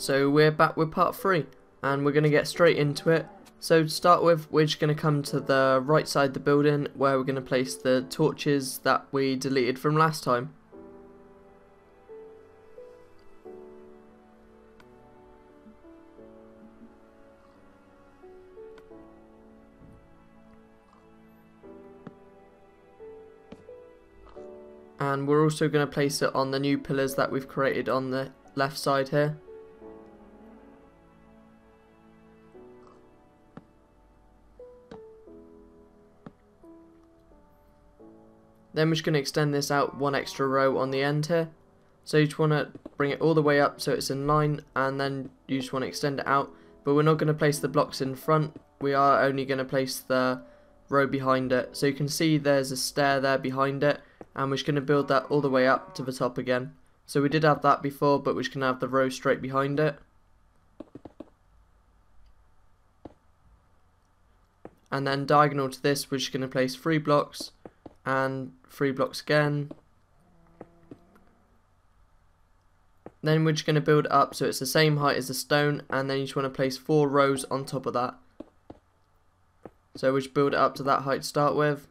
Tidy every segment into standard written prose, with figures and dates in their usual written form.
So we're back with part 3 and we're going to get straight into it. So to start with, we're just going to come to the right side of the building where we're going to place the torches that we deleted from last time. And we're also going to place it on the new pillars that we've created on the left side here. Then we're just going to extend this out one extra row on the end here. So you just want to bring it all the way up so it's in line, and then you just want to extend it out. But we're not going to place the blocks in front, we are only going to place the row behind it. So you can see there's a stair there behind it, and we're just going to build that all the way up to the top again. So we did have that before, but we're just going to have the row straight behind it. And then diagonal to this, we're just going to place 3 blocks and 3 blocks again. Then we're just going to build it up so it's the same height as the stone, and then you just want to place 4 rows on top of that. So we just build it up to that height to start with.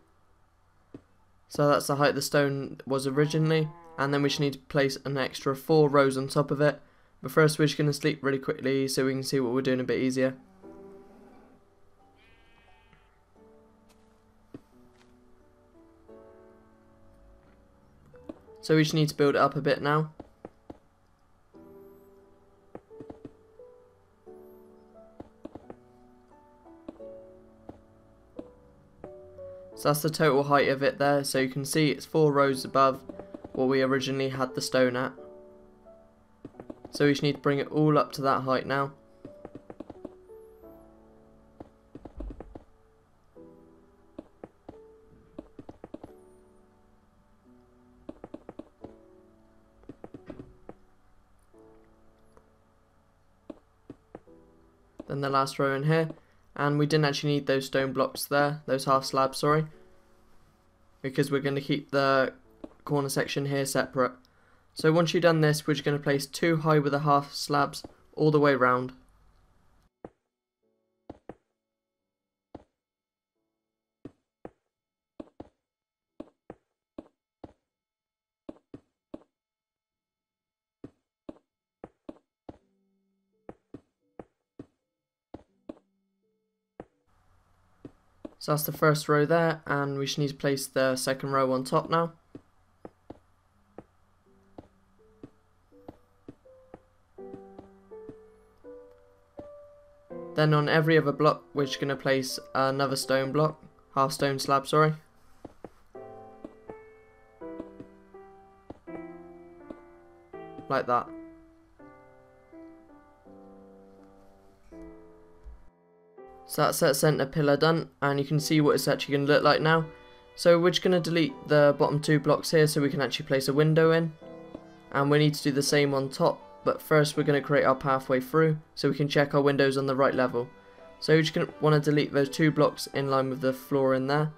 So that's the height the stone was originally, and then we just need to place an extra 4 rows on top of it. But first we're just going to sleep really quickly so we can see what we're doing a bit easier. So we just need to build it up a bit now. So that's the total height of it there, so you can see it's 4 rows above what we originally had the stone at. So we just need to bring it all up to that height now. Then the last row in here. And we didn't actually need those stone blocks there, those half slabs, sorry, because we're going to keep the corner section here separate. So once you've done this, we're just going to place 2 high with the half slabs all the way round. So that's the first row there, and we just need to place the second row on top now. Then on every other block we're just going to place another stone block, half stone slab, sorry. Like that. So that's that centre pillar done, and you can see what it's actually going to look like now. So we're just going to delete the bottom 2 blocks here so we can actually place a window in. And we need to do the same on top, but first we're going to create our pathway through so we can check our windows on the right level. So we're just going to want to delete those 2 blocks in line with the floor in there.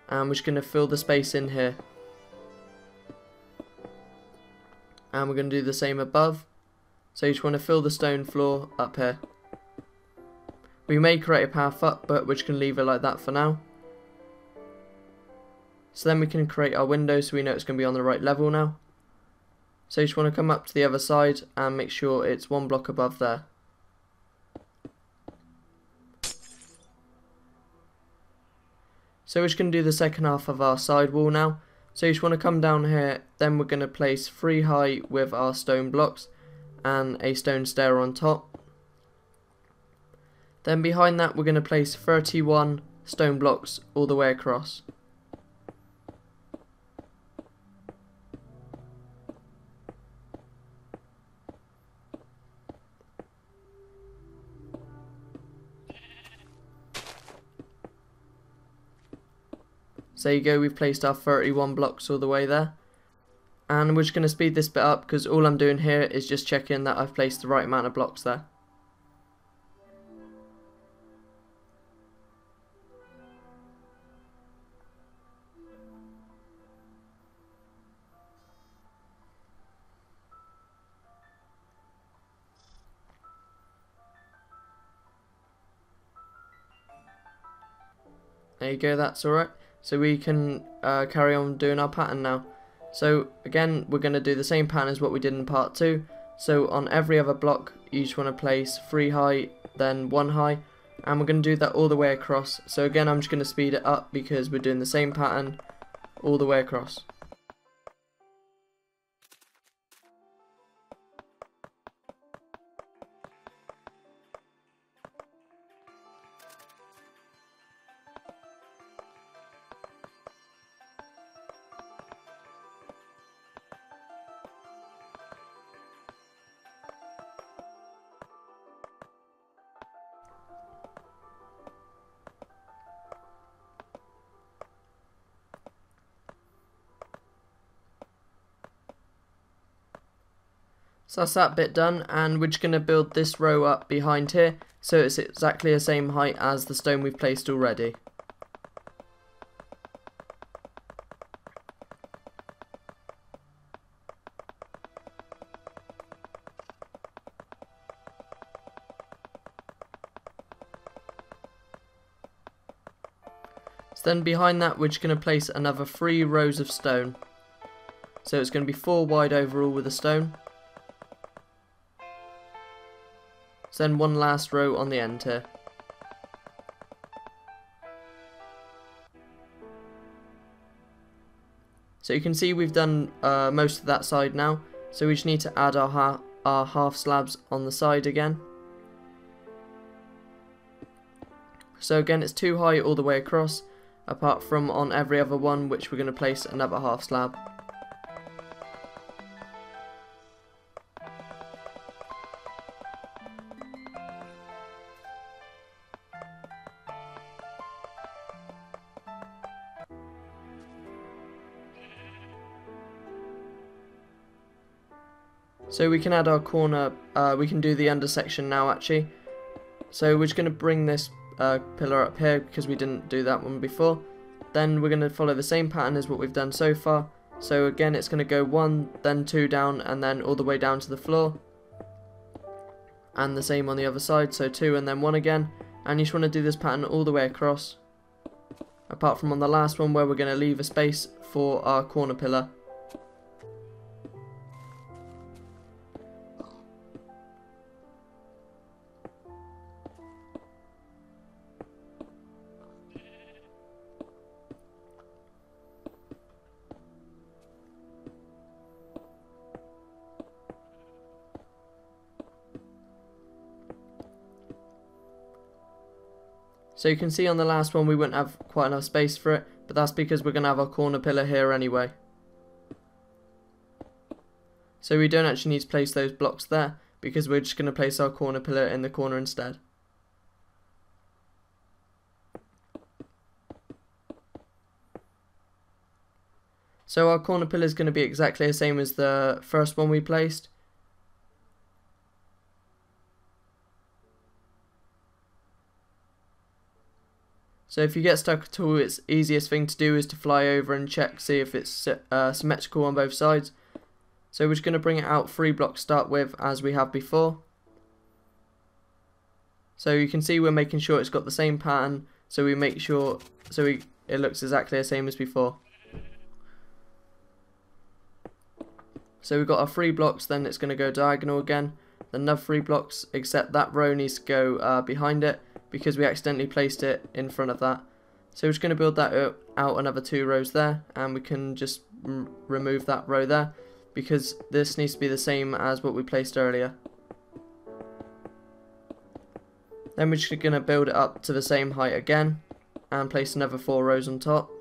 And we're just going to fill the space in here. And we're going to do the same above. So you just want to fill the stone floor up here. We may create a path up, but we're just going to leave it like that for now. So then we can create our window so we know it's going to be on the right level now. So you just want to come up to the other side and make sure it's 1 block above there. So we're just going to do the second half of our side wall now. So you just want to come down here, then we're going to place 3 high with our stone blocks and a stone stair on top. Then behind that we're going to place 31 stone blocks all the way across. So there you go, we've placed our 31 blocks all the way there. And we're just going to speed this bit up because all I'm doing here is just checking that I've placed the right amount of blocks there. There you go, that's alright. So we can carry on doing our pattern now. So again, we're going to do the same pattern as what we did in part 2. So on every other block, you just want to place 3 high, then 1 high. And we're going to do that all the way across. So again, I'm just going to speed it up because we're doing the same pattern all the way across. So that's that bit done, and we're just going to build this row up behind here so it's exactly the same height as the stone we've placed already. So then behind that we're just going to place another 3 rows of stone. So it's going to be 4 wide overall with a stone. So then 1 last row on the end here. So you can see we've done most of that side now. So we just need to add our half slabs on the side again. So again, it's 2 high all the way across, apart from on every other one, which we're going to place another half slab. So we can add our corner, we can do the under section now actually. So we're just going to bring this pillar up here because we didn't do that one before. Then we're going to follow the same pattern as what we've done so far. So again, it's going to go 1, then 2 down, and then all the way down to the floor. And the same on the other side, so 2 and then 1 again. And you just want to do this pattern all the way across. Apart from on the last one where we're going to leave a space for our corner pillar. So you can see on the last one we wouldn't have quite enough space for it, but that's because we're going to have our corner pillar here anyway. So we don't actually need to place those blocks there, because we're just going to place our corner pillar in the corner instead. So our corner pillar is going to be exactly the same as the first one we placed. So if you get stuck at all, it's easiest thing to do is to fly over and check, see if it's symmetrical on both sides. So we're just going to bring it out 3 blocks to start with, as we have before. So you can see we're making sure it's got the same pattern, so we make sure it looks exactly the same as before. So we've got our 3 blocks, then it's going to go diagonal again, then another 3 blocks, except that row needs to go behind it, because we accidentally placed it in front of that. So we're just going to build that out another 2 rows there, and we can just remove that row there, because this needs to be the same as what we placed earlier. Then we're just going to build it up to the same height again, and place another 4 rows on top.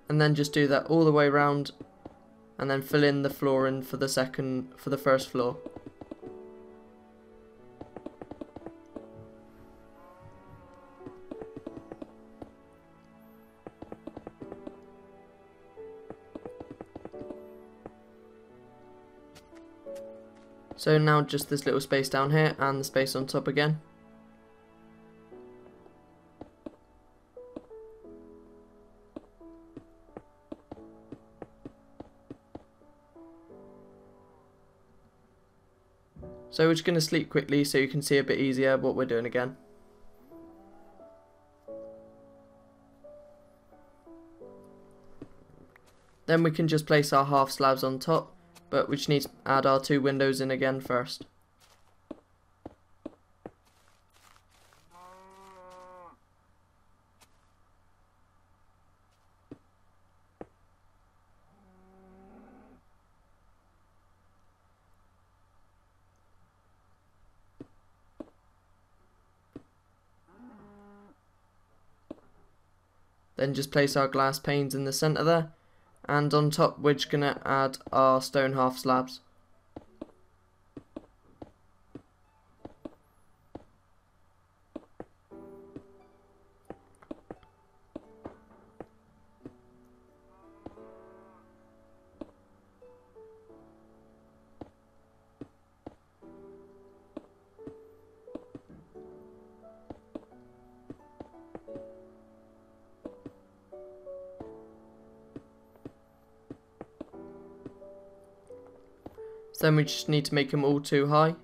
And then just do that all the way around, and then fill in the flooring for the first floor. So now just this little space down here and the space on top again. So we're just going to sleep quickly so you can see a bit easier what we're doing again. Then we can just place our half slabs on top, but we just need to add our 2 windows in again first. Then just place our glass panes in the centre there, and on top we're just going to add our stone half slabs. Then we just need to make them all 2 high.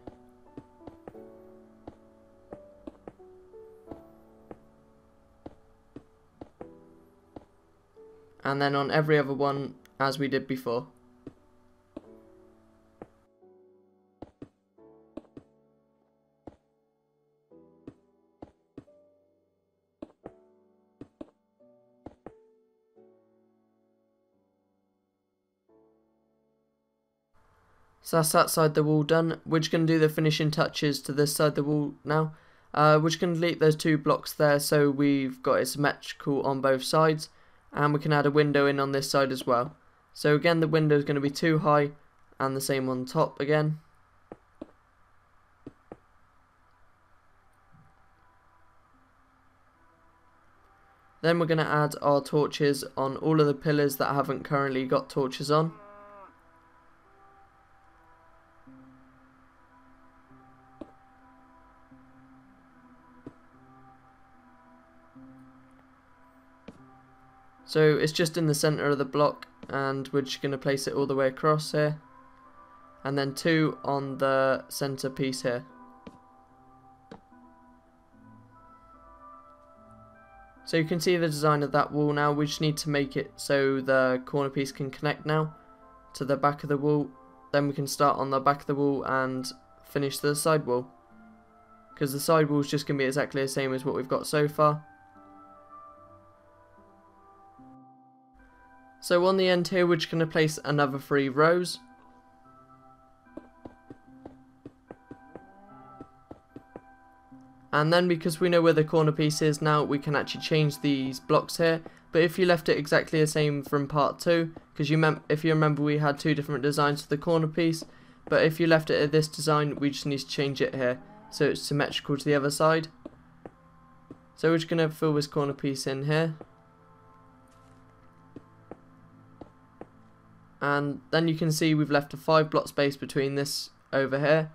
And then on every other one as we did before. So that's that side of the wall done. We're just going to do the finishing touches to this side of the wall now. We're just going to delete those 2 blocks there so we've got it symmetrical on both sides. And we can add a window in on this side as well. So again, the window is going to be 2 high and the same on top again. Then we're going to add our torches on all of the pillars that haven't currently got torches on. So it's just in the centre of the block, and we're just going to place it all the way across here, and then 2 on the centre piece here. So you can see the design of that wall now. We just need to make it so the corner piece can connect now to the back of the wall. Then we can start on the back of the wall and finish the side wall, because the side wall is just going to be exactly the same as what we've got so far. So on the end here we're just going to place another 3 rows. And then because we know where the corner piece is now, we can actually change these blocks here. But if you left it exactly the same from part 2, because if you remember we had 2 different designs for the corner piece, but if you left it at this design we just need to change it here so it's symmetrical to the other side. So we're just going to fill this corner piece in here. And then you can see we've left a 5 block space between this over here.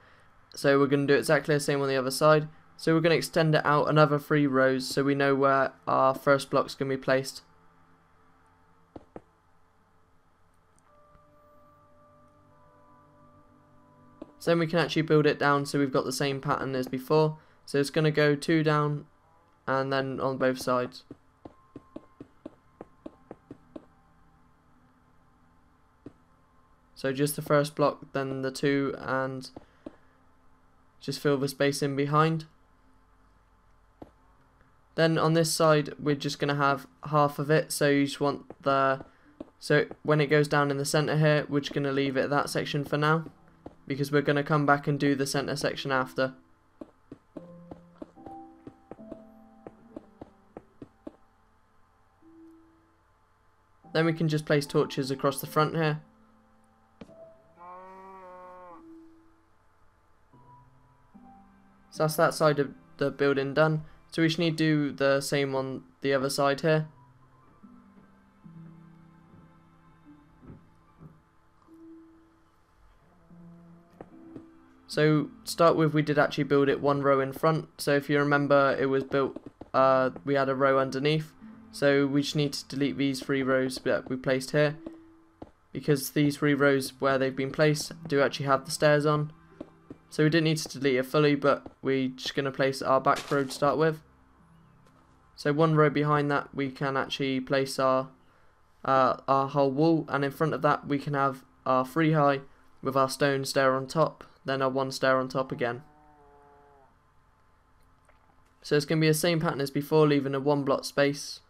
So we're going to do exactly the same on the other side. So we're going to extend it out another 3 rows so we know where our first block's going to be placed. So then we can actually build it down so we've got the same pattern as before. So it's going to go 2 down and then on both sides. So just the first block, then the 2, and just fill the space in behind. Then on this side we're just going to have half of it, so you just want so when it goes down in the centre here, we're just going to leave it at that section for now, because we're going to come back and do the centre section after. Then we can just place torches across the front here. So that's that side of the building done. So we just need to do the same on the other side here. So to start with, we did actually build it 1 row in front. So if you remember, it was built, we had a row underneath. So we just need to delete these 3 rows that we placed here, because these 3 rows where they've been placed do actually have the stairs on. So we didn't need to delete it fully, but we're just going to place our back row to start with. So one row behind that we can actually place our whole wall, and in front of that we can have our 3 high with our stone stair on top, then our 1 stair on top again. So it's going to be the same pattern as before, leaving a 1 block space.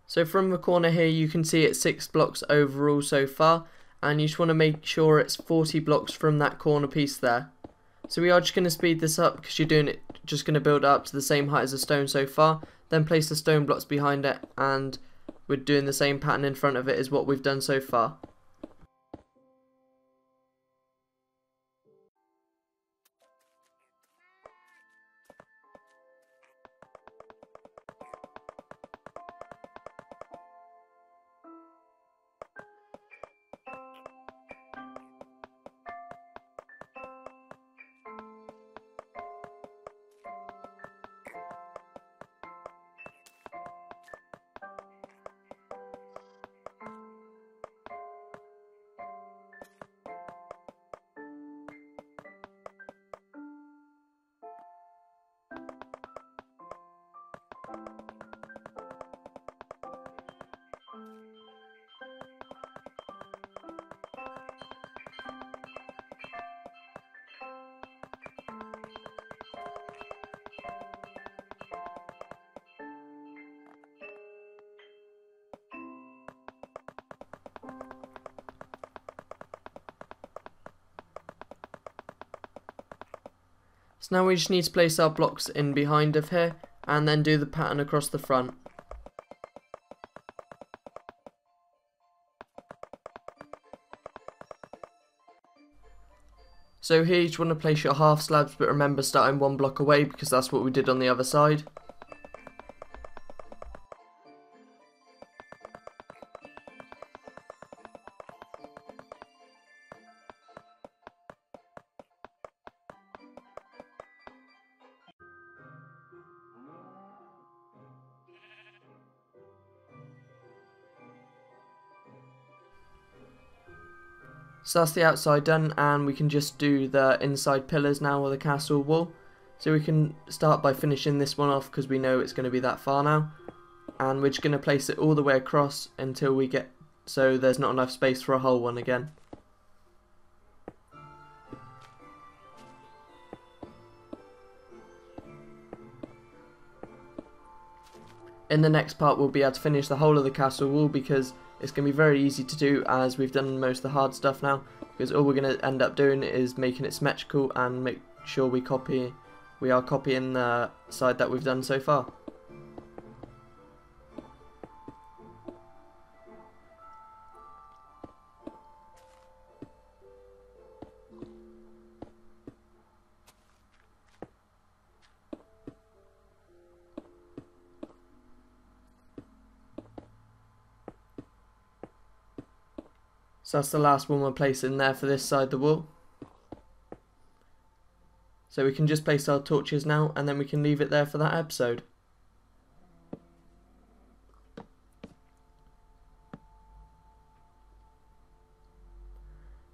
So from the corner here you can see it's 6 blocks overall so far, and you just want to make sure it's 40 blocks from that corner piece there. So we are just going to speed this up because you're doing it, just going to build up to the same height as the stone so far, then place the stone blocks behind it, and we're doing the same pattern in front of it as what we've done so far. So now we just need to place our blocks in behind of here and then do the pattern across the front. So here you just want to place your half slabs, but remember starting 1 block away because that's what we did on the other side. So that's the outside done, and we can just do the inside pillars now or the castle wall. So we can start by finishing this one off because we know it's going to be that far now. And we're just going to place it all the way across until we get so there's not enough space for a whole one again. In the next part we'll be able to finish the whole of the castle wall because it's going to be very easy to do as we've done most of the hard stuff now, because all we're going to end up doing is making it symmetrical and make sure we are copying the side that we've done so far. So that's the last one we're placing there for this side of the wall. So we can just place our torches now and then we can leave it there for that episode.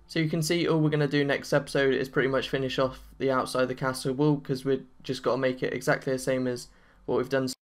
So you can see all we're going to do next episode is pretty much finish off the outside of the castle wall because we've just got to make it exactly the same as what we've done